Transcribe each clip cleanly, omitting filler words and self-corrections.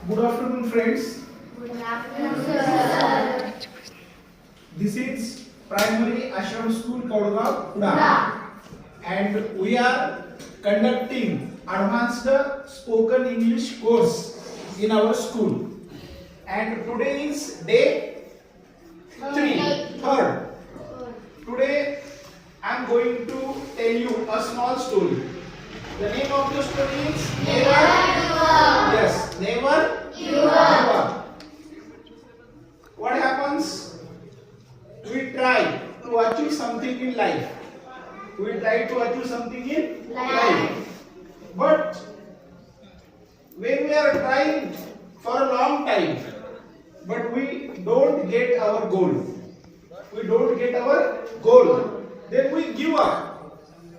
Good afternoon, friends. Good afternoon, sir. This is Primary Ashram School, Kodgaon, Pune, and we are conducting advanced spoken English course in our school. And today is day 3. Today I am going to tell you a small story. The name of the story is Never Give Up. Yes, Never Give Up. What happens? We try to achieve something in life. We try to achieve something in life. But when we are trying for a long time, but we don't get our goal. We don't get our goal. Then we give up.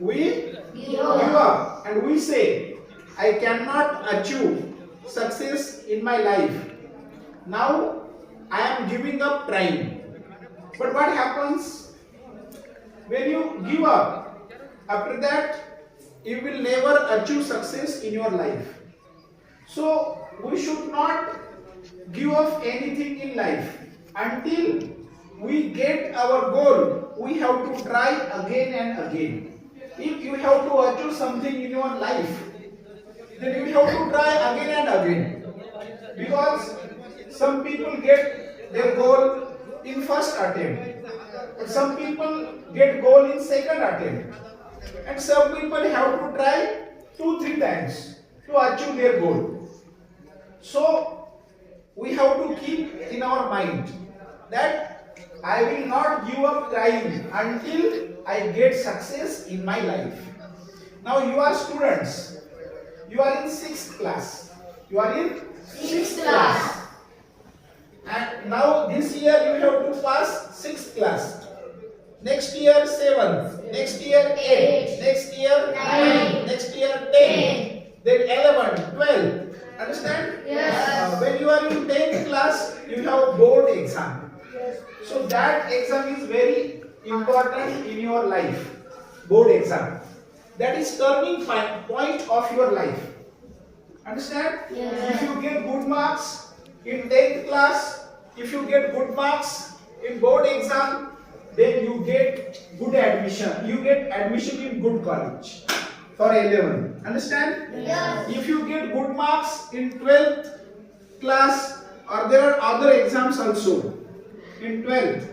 We give up and we say, I cannot achieve success in my life. Now I am giving up trying. But what happens when you give up? After that, you will never achieve success in your life. So we should not give up anything in life until we get our goal. We have to try again and again. If you have to achieve something in your life, then you have to try again and again. Because some people get their goal in first attempt, and some people get goal in second attempt, and some people have to try 2-3 times to achieve their goal. So we have to keep in our mind that I will not give up trying until I get success in my life. Now you are students. You are in 6th class. You are in 6th class. And now this year you have to pass 6th class. Next year 7th. Next year 8th. Next year 9th. Next year 10th. Then 11th, 12th. Understand? Yes. When you are in 10th class, you have board exam. So that exam is very important in your life. Board exam. That is turning point of your life. Understand? Yes. If you get good marks in 10th class, if you get good marks in board exam, then you get good admission. You get admission in good college for 11. Understand? Yes. If you get good marks in 12th class, or there are other exams also. In 12th,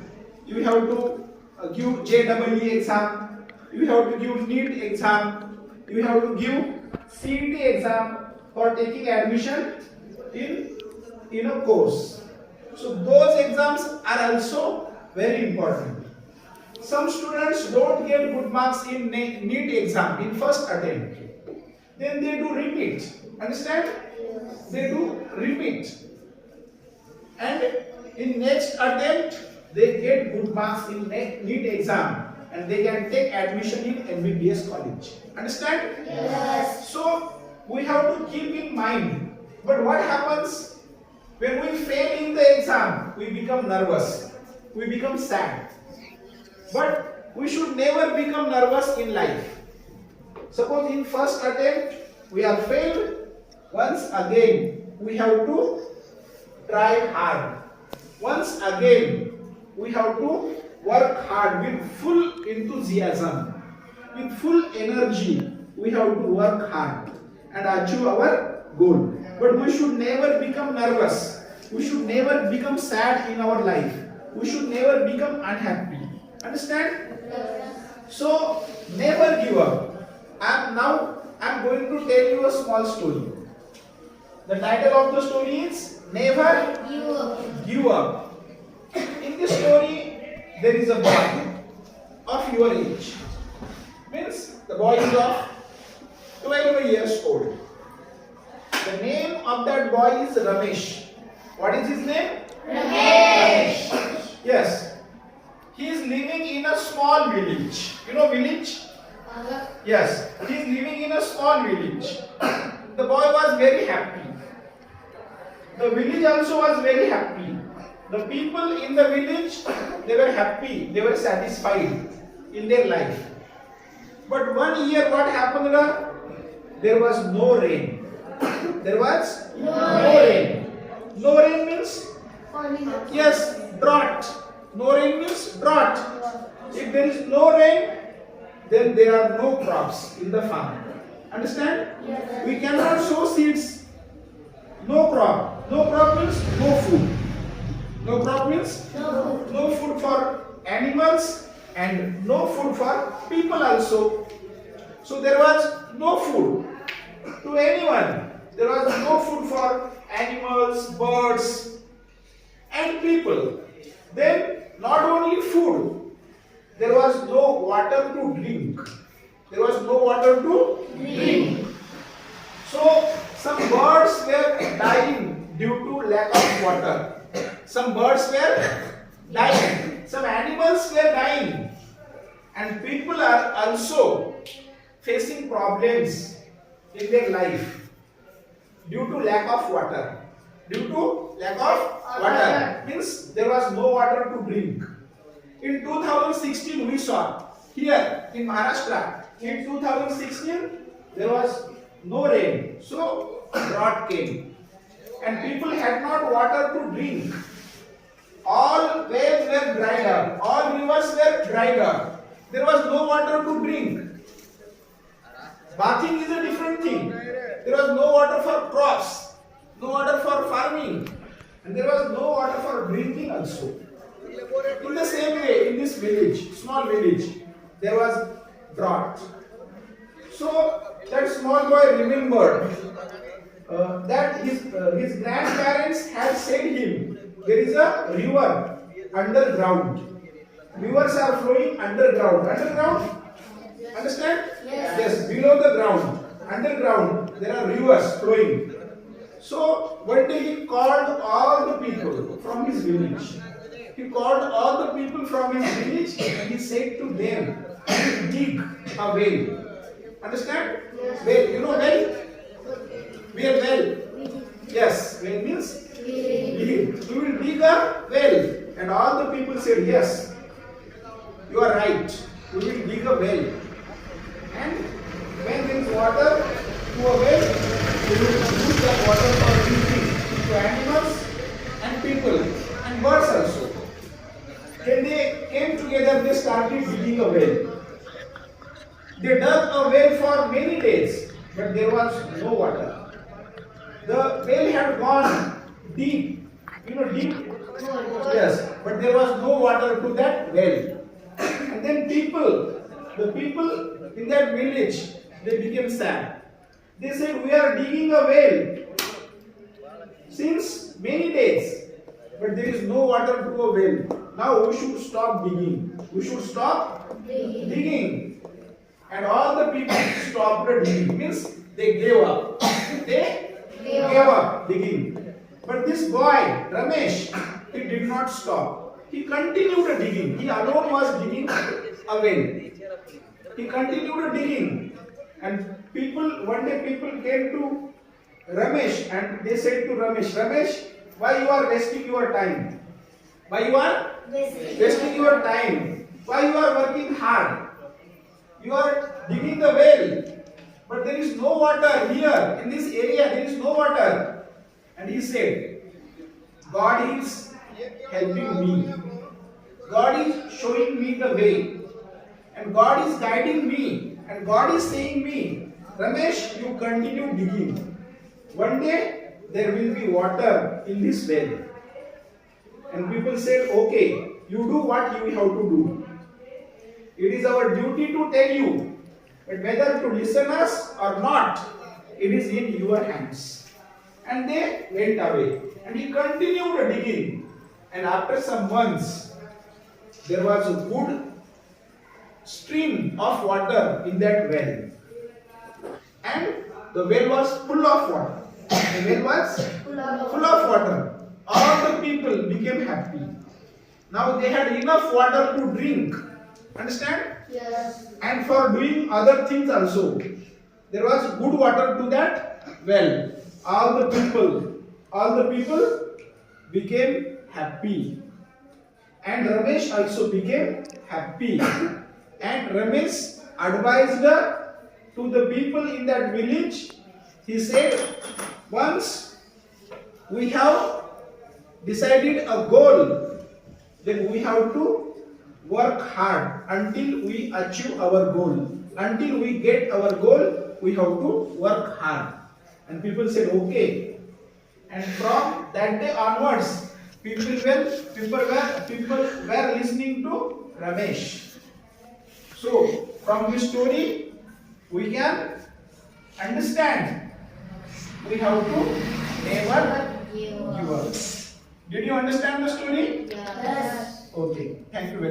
you have to give JEE exam, you have to give NEET exam, you have to give CET exam for taking admission in a course. So those exams are also very important. Some students don't get good marks in NEET exam in first attempt. Then they do repeat. Understand? They do repeat. And in next attempt, they get good marks in NEET exam and they can take admission in MBBS college. Understand? Yes. So we have to keep in mind. But what happens when we fail in the exam? We become nervous. We become sad. But we should never become nervous in life. Suppose in first attempt we are failed. Once again we have to try hard. Once again we have to work hard with full enthusiasm, with full energy. We have to work hard and achieve our goal. But we should never become nervous. We should never become sad in our life. We should never become unhappy. Understand? So never give up. I'm going to tell you a small story. The title of the story is Never Give Up. In this story, there is a boy of your age. Means the boy is of 12 years old. The name of that boy is Ramesh. What is his name? Ramesh. Yes. He is living in a small village. You know village? Yes. He is living in a small village. The boy was very happy. The village also was very happy. The people in the village, they were happy. They were satisfied in their life. But one year what happened? There was no rain. There was no rain. No rain means yes, drought. No rain means drought. If there is no rain, then there are no crops in the farm. Understand? Yes. We cannot sow seeds. No crop. No crop means no food. No crop means no food for animals and no food for people also. So there was no food to anyone. There was no food for animals, birds and people. Then not only food, there was no water to drink. There was no water to drink. So some birds were dying due to lack of water. Some birds were dying. Some animals were dying. And people are also facing problems in their life due to lack of water. Due to lack of water means there was no water to drink. In 2016 we saw here in Maharashtra, in 2016 there was no rain, so drought came and people had not water to drink. All wells were dried up, all rivers were dried up. There was no water to drink. Bathing is a different thing. There was no water for crops, no water for farming, and there was no water for drinking also. In the same way, in this village, small village, there was drought. So that small boy remembered that his grandparents had said him, there is a river underground. Rivers are flowing underground. Underground? Understand? Yes, below the ground. Underground, there are rivers flowing. So one day he called all the people from his village. He called all the people from his village and he said to them, dig a well. Understand? Well, you know well? Where well? Yes, well means dig. You will dig a well. And all the people said, yes, you are right. You will dig a well. And when there is water to a well, you will use that water for drinking to animals and people and birds also. When they came together, they started digging a well. They dug a well for many days, but there was no water. The well had gone deep, deep. Yes, but there was no water to that well. And then the people in that village, they became sad. They said, we are digging a well since many days, but there is no water to a well. Now we should stop digging. We should stop digging. And all the people stopped digging. Means they gave up. They gave up digging. But this boy, Ramesh, he did not stop. He continued digging. He alone was digging a well. He continued digging. And one day people came to Ramesh and they said to Ramesh, Ramesh, why you are wasting your time? Why you are wasting your time? Why you are working hard? You are digging the well, but there is no water here. In this area, there is no water. And he said, God is helping me. God is showing me the way. And God is guiding me. And God is saying me, Ramesh, you continue digging. One day, there will be water in this well. And people said, okay, you do what you have to do. It is our duty to tell you, but whether to listen us or not, it is in your hands. And they went away. And he continued digging. And after some months, there was a good stream of water in that well. And the well was full of water. The well was full of water. All the people became happy. Now they had enough water to drink. Understand? Yes. And for doing other things also. There was good water to that well. All the people became happy. And Ramesh also became happy. And Ramesh advised to the people in that village. He said, Once we have decided a goal, then we have to work hard until we achieve our goal. Until we get our goal, we have to work hard. And people said, okay. And from that day onwards, people were listening to Ramesh. So from this story, we can understand we have to never give up. Did you understand the story? Yes. Okay. Thank you very much.